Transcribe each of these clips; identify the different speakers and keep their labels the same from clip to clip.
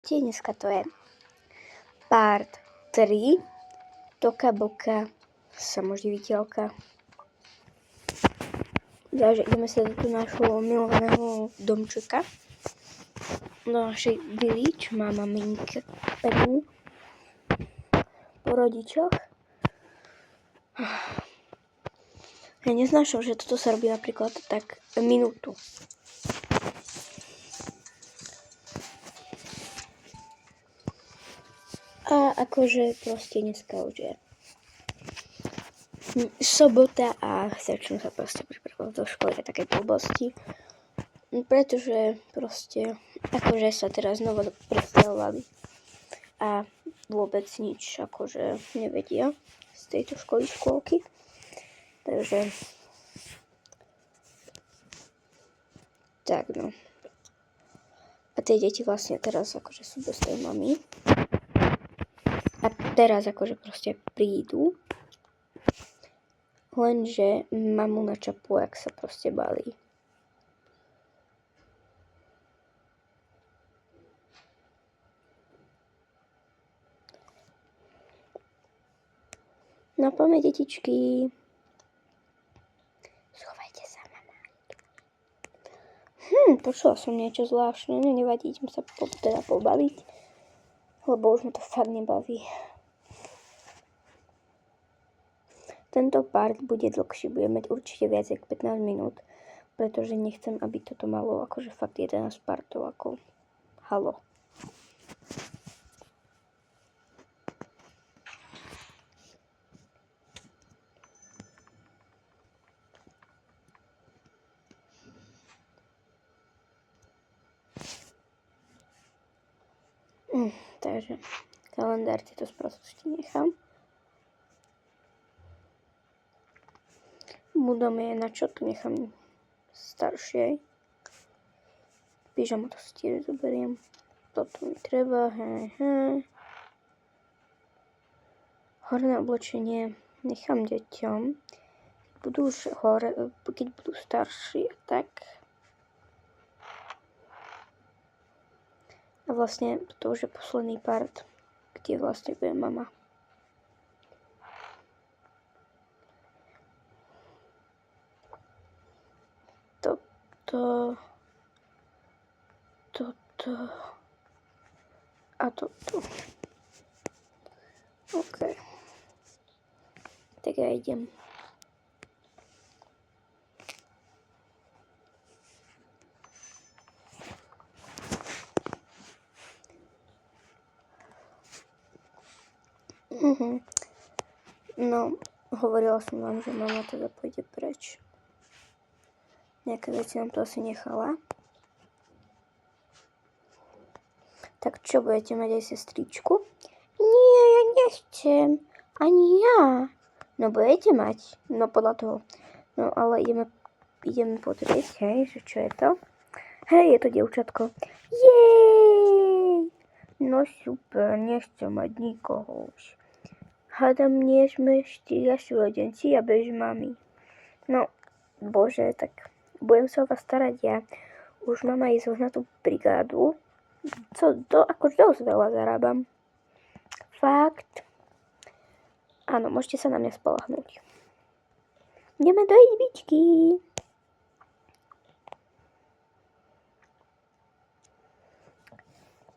Speaker 1: Dneska to je part 3 Toka Boka samoživiteľka. Takže ideme sa do nášho milovaného domčeka, do našej vily, čo má maminka pevnú po rodičoch. Ja neznášam, že toto sa robí napríklad tak minútu. A akože proste dneska už je sobota a začnú sa proste pripravovať do školy a také blbosti. Pretože proste akože sa teraz znovu presťahovali a vôbec nič akože nevedia z tejto školky. Takže tak no. A tie deti vlastne teraz akože sú bez tej mamy. A teraz akože proste prídu, lenže mamu načapú, jak sa proste balí. No poďme, detičky. Schovajte sa, mama. Počula som niečo zvláštne, nevadí, idem sa teda pobaviť, lebo už ma to fakt nebaví. Tento part bude dlhší, bude mať určite viac ako 15 minút, pretože nechcem, aby toto malo akože fakt 11 partov, ako halo. Takže kalendár tieto sprostosti nechám. Budeme na čo tu nechám staršej. Pyžamo to si tiež zoberiem. Toto mi treba, Horné oblečenie nechám deťom. Keď budú starší, tak. A vlastne to už je posledný part, kde vlastne bude mama. Toto a toto. OK. Tak ja idem. No, hovorila som vám, že mama teda pôjde preč. Nejaké veci nám to asi nechala. Tak čo, budete mať aj sestričku? Nie, ja nechcem. Ani ja. No budete mať. No podľa toho. No ale ideme pozrieť, hej, že čo je to. Hej, je to dievčatko. Jej! No super, nechcem mať nikoho už. Hádam, nie sme 4 súrodenci a bez mami. No, bože, tak budem sa o vás starať ja. Už mám aj zohnatú brigádu. Ako dosť veľa zarábam. Fakt. Áno, môžete sa na mňa spoľahnúť. Ideme do izbičky.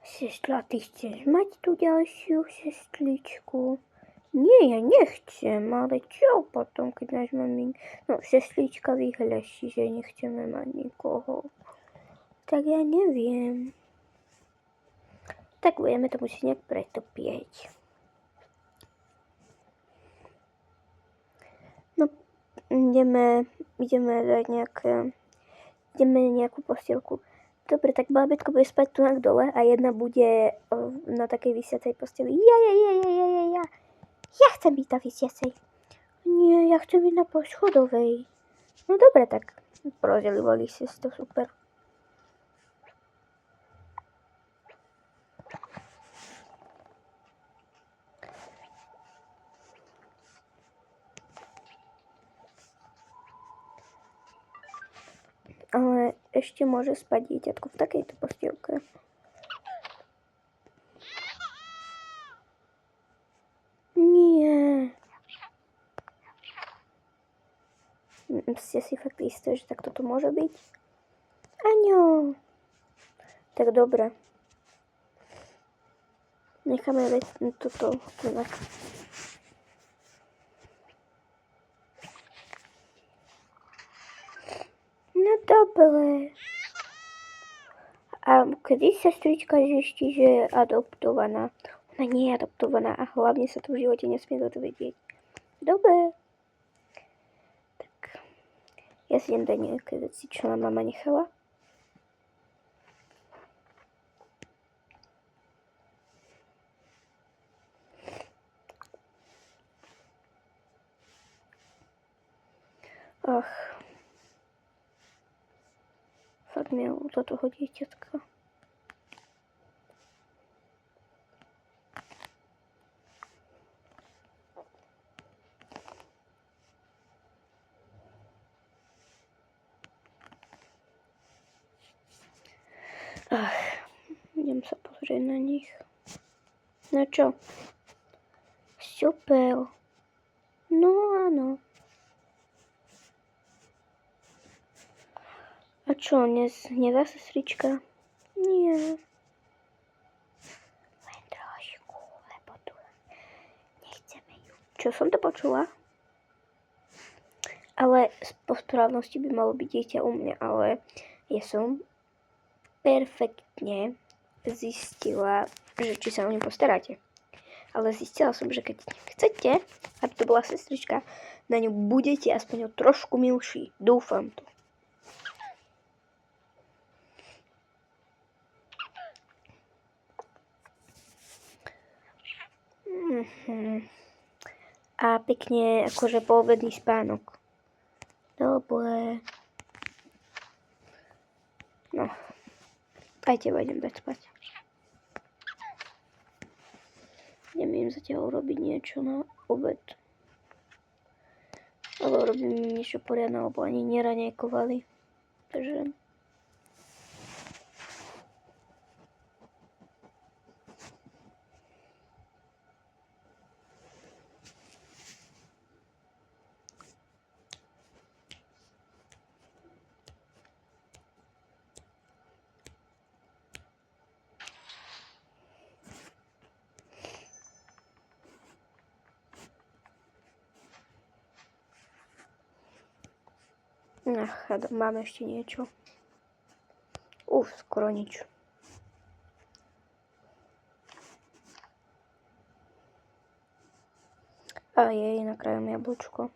Speaker 1: Sestra, ty chceš mať tú ďalšiu sestričku? Nie, ja nechcem, ale čo potom, keď náš mamin... No, sestrička vyhľaší, že nechceme mať nikoho. Tak ja neviem. Tak budeme to musieť nejak pretopieť. No, ideme dať nejakú postielku. Dobre, tak bábätko bude spať tu na dole a jedna bude na takej visiacej posteli. Ja. Ja chcem byť na visiacej. Nie, ja chcem byť na poschodovej. No dobre, tak rozdeľovali si to super. Ale ešte môže spať dieťatko v takejto postielke. Ste si fakt isté, že takto to môže byť? Aňo. Tak dobre. Necháme toto inak. No dobre. A kedy sestrička zistí, že je adoptovaná? Ona nie je adoptovaná a hlavne sa to v živote nesmie dozvedieť. Dobre. Tak. Ja si idem dať nejaké veci, čo nám mama nechala. Ach. Fakt milujem za toho dieťatka. Ach, idem sa pozrieť na nich. No čo? Super. No áno. A čo, nehnevá sestrička? Nie. Len trošku, lebo tu nechceme ju. Čo som to počula? Ale po správnosti by malo byť dieťa u mňa, ale ja som perfektne zistila, že či sa o ňu postaráte. Ale zistila som, že keď chcete, aby to bola sestrička, na ňu budete aspoň o trošku milší. Dúfam to. A pekne akože poobedný spánok. Dobre. No. Aj teba idem dať spať. Idem im zatiaľ urobiť niečo na obed. Ale urobím niečo poriadne, lebo ani neraňajkovali. Takže... Ach, máme ešte niečo. Skoro nič. A jej, nakrájam jablčko.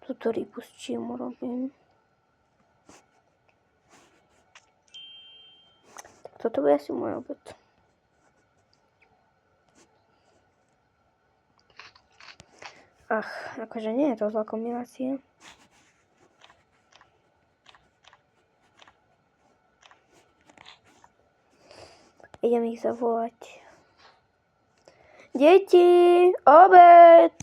Speaker 1: Tuto rybu s čím urobím? Toto bude asi môj obed. Ach, akože nie je to zlá kombinácia. Idem ich zavolať. Deti, obed!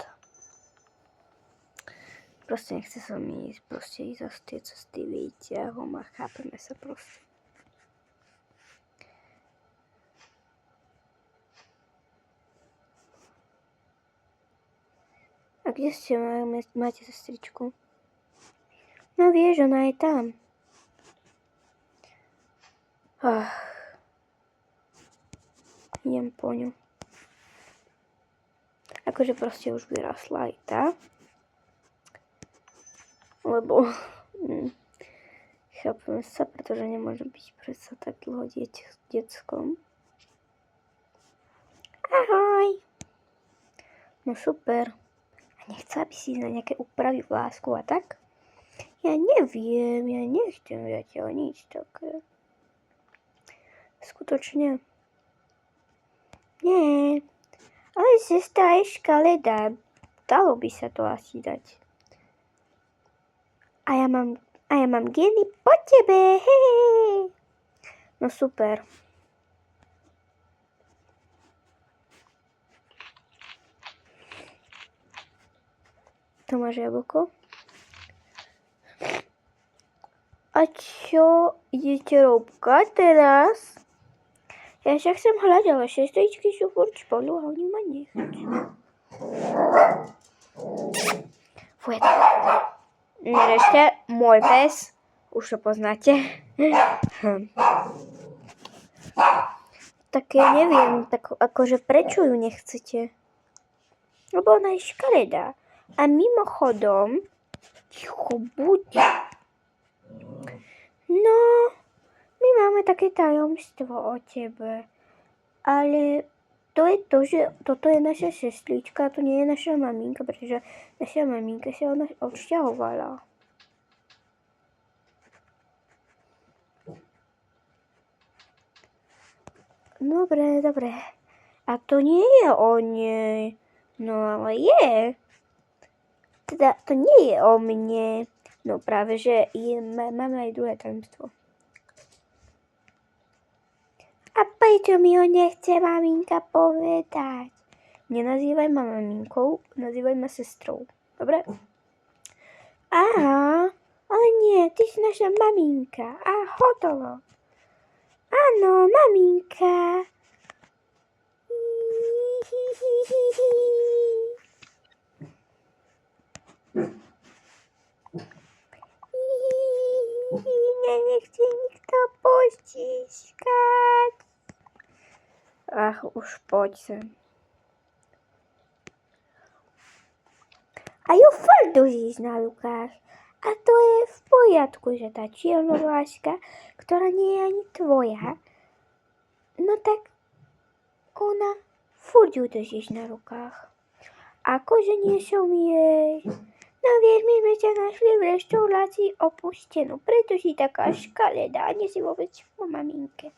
Speaker 1: Proste nechce sa mi ísť, proste ísť z tie cesty výťahom a chápeme sa proste. A kde ste, máte sestričku? No vieš, ona je tam. Idem po ňu. Akože proste už vyrasla aj tá. Lebo chápeme sa, pretože nemôže byť predsa tak dlho deckom. Ahoj. No super. A nechce, aby si na nejaké úpravy vlásku a tak? Ja neviem, ja nechcem zatiaľ nič také. Skutočne. Nie. Ale sestra je škaredá. Dalo by sa to asi dať. A ja mám geny po tebe. Hej. No super. To máš jablko? čo idete robiť teraz? Ja však som hľadala, sestričky sú furt spolu a oni ma nechcú. Fuj. Nerešte, môj pes. Už to poznáte. Tak ja neviem, tak akože prečo ju nechcete? Lebo ona je škaredá. A mimochodom, ticho buď. No, my máme také tajomstvo o tebe. Ale to je to, že toto je naša sestrička, to nie je naša maminka, pretože naša maminka sa od nás odsťahovala. Dobre. A to nie je o nej. No ale je. Teda to nie je o mne. No práve, že máme aj druhé tajomstvo. A prečo mi ho nechce maminka povedať? Nenazývaj ma maminkou, nazývaj ma sestrou. Dobre? Aha, ale nie, ty si naša maminka. A hotovo. Áno, maminka. Nechce nikto postiskať. Ach, už poď sem. A ju furt držíš na rukách. A to je v poriadku, že tá čiernovláška, ktorá nie je ani tvoja, no tak ona furt ju držíš na rukách. Akože nie som jej. No vieš, my sme ťa našli v reštaurácii opustenú, preto si taká škaredá, nie si vôbec po maminke.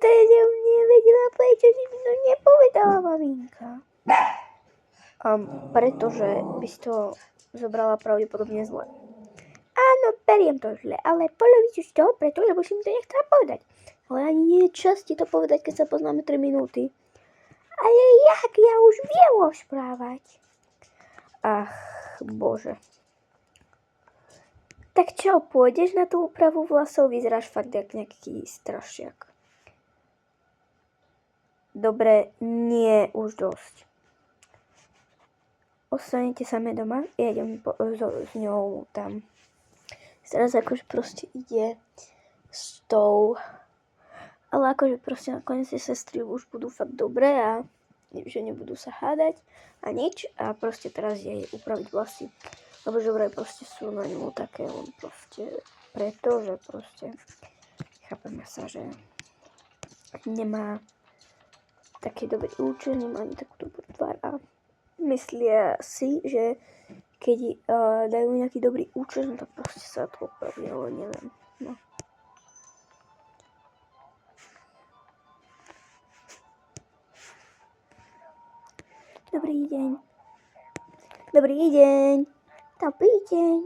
Speaker 1: To som nevedela, prečo si mi to nepovedala maminka. Pretože by si to zobrala pravdepodobne zle. Áno, beriem to zle, ale polovicu z toho preto, lebo si mi to nechcela povedať. Ale ani nie je čas ti to povedať, keď sa poznáme 3 minúty. Ale jak? Ja už viem rozprávať. Ach, bože. Tak čo, pôjdeš na tú úpravu vlasov? Vyzeráš fakt jak nejaký strašiak. Dobre, nie, už dosť. Ostanete samé doma? Ja idem s ňou tam. Teraz akože proste ide s tou. Ale akože proste nakoniec tie sestry už budú fakt dobré a že nebudú sa hádať a nič. A proste teraz jej upraviť vlasy. Lebo že vraj proste sú na ňu také len proste preto, že proste chápeme sa, že nemá taký dobrý účel, nemá ani takú dobrú tvár a myslia si, že keď dajú nejaký dobrý účel, no tak proste sa to opraví, ale neviem. No. Dobrý deň. Dobrý deň. Dobrý deň.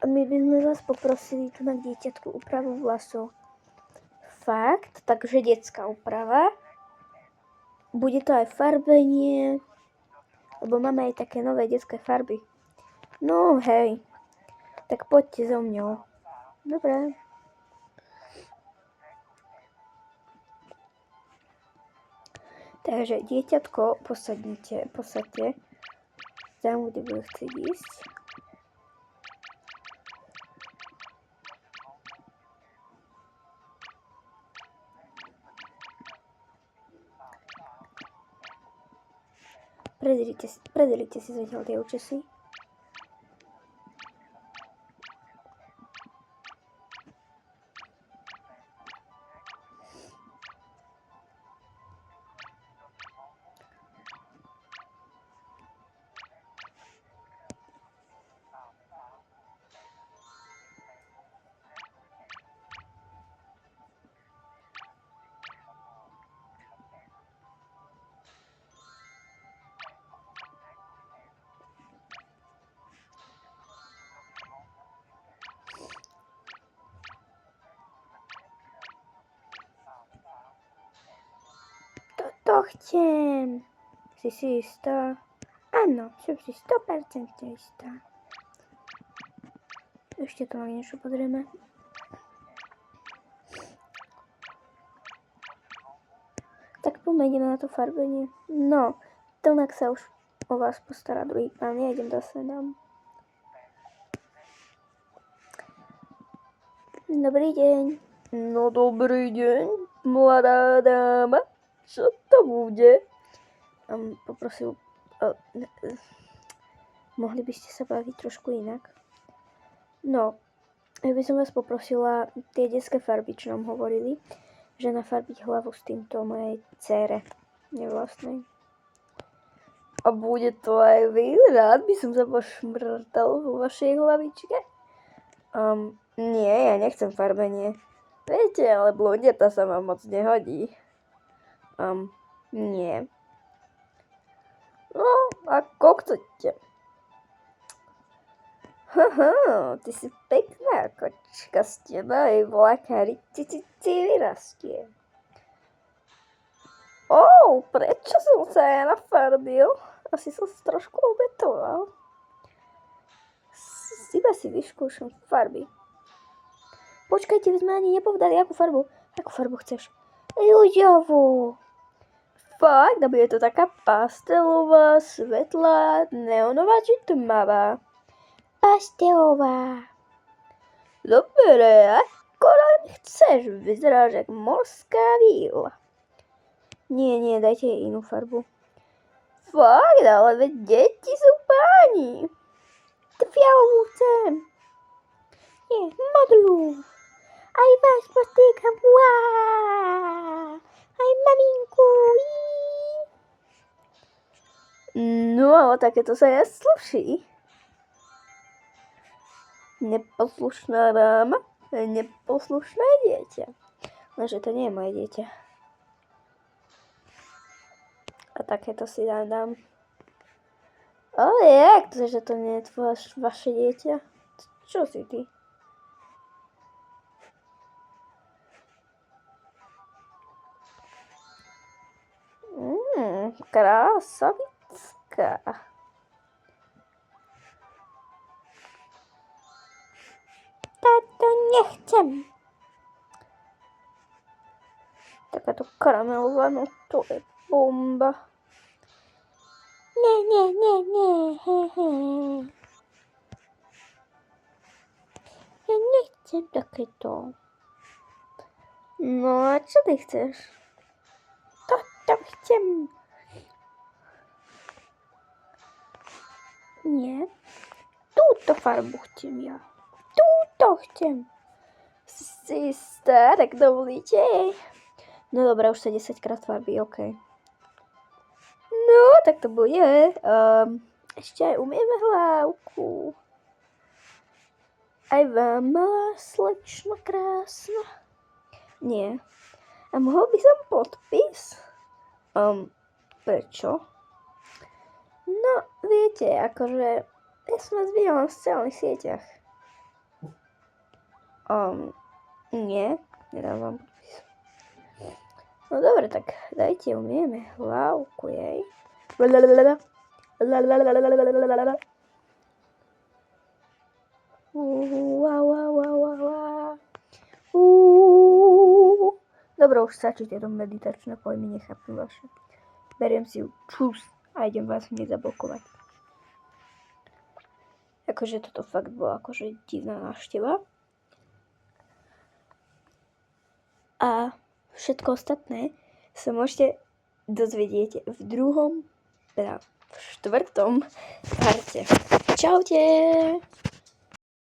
Speaker 1: My by sme vás poprosili tu na dieťatku úpravu vlasov. Fakt? Takže detská úprava. Bude to aj farbenie, lebo máme aj také nové detské farby. No hej, tak poďte so mňou. Dobre. Takže dieťatko posadte tam, kde bude chcieť ísť. Predrite si zatiaľ tie účesy. To chcem. Si istá? Áno, som si 100% istá. Ešte to na niečo pozrieme. Tak poďme, ideme na to farbenie. No, Tlnak sa už o vás postará druhý pán. Ja idem zase dám. Dobrý deň. No dobrý deň, mladá dáma. Čo to bude? Poprosil, mohli by ste sa baviť trošku inak? No, ja by som vás poprosila tie detské farby, čo nám hovorili, že nafarbiť hlavu s týmto mojej dcére nevlastnej. A bude to aj vy? Rád by som sa pošmrtal vo vašej hlavičke. Nie, ja nechcem farbenie. Viete, ale blondiata sa vám moc nehodí. Nie. No, ako chcete. Haha, ty si pekná kočka, z teba aj vlaka vyrastie. Prečo som sa ja nafarbil? Asi som sa trošku obetoval. Iba si vyskúšam farby. Počkajte, vy sme ani nepovedali, akú farbu. Akú farbu chceš? Ľuďovú. Fakt, a bude to taká pastelová, svetlá, neonová či tmavá? Pastelová. Dobre, ako len chceš, vyzeráš jak morská víla. Nie, dajte jej inú farbu. Fakt, ale veď deti sú páni. Fialovú chcem. Nie, modrú. Aj vás potýkam. Aj maminku. No, ale takéto sa nesluší. Neposlušná dáma, neposlušné dieťa. Lenže to nie je moje dieťa. A takéto si dám. Ale jak to, že to nie je vaše dieťa? Čo si ty? Krásavická. Táto nechcem. Takáto karamelová, no to je bomba. Nie, Ja nechcem takéto. No a čo ty chceš? Toto chcem. Nie. Túto farbu chcem ja. Túto chcem. Si istá, tak dovolíte? No dobré, už sa 10-krát farby, okej. No, tak to bude. Ešte aj umieme hlavku. Aj vám, malá slečna krásna. Nie. A mohol by som podpis? Prečo? No, viete, akože ja som vás videla na sociálnych sieťach. Nie, nedám vám podpis. No dobre, tak dajte, umieme hlavku jej. Dobre, už stačí tieto meditačné pojmy, nechápem vaše. Beriem si ju čus a idem vás hneď zablokovať. Akože toto fakt bola akože divná návšteva. A všetko ostatné sa môžete dozvedieť v druhom, teda v 4. parte. Čaute!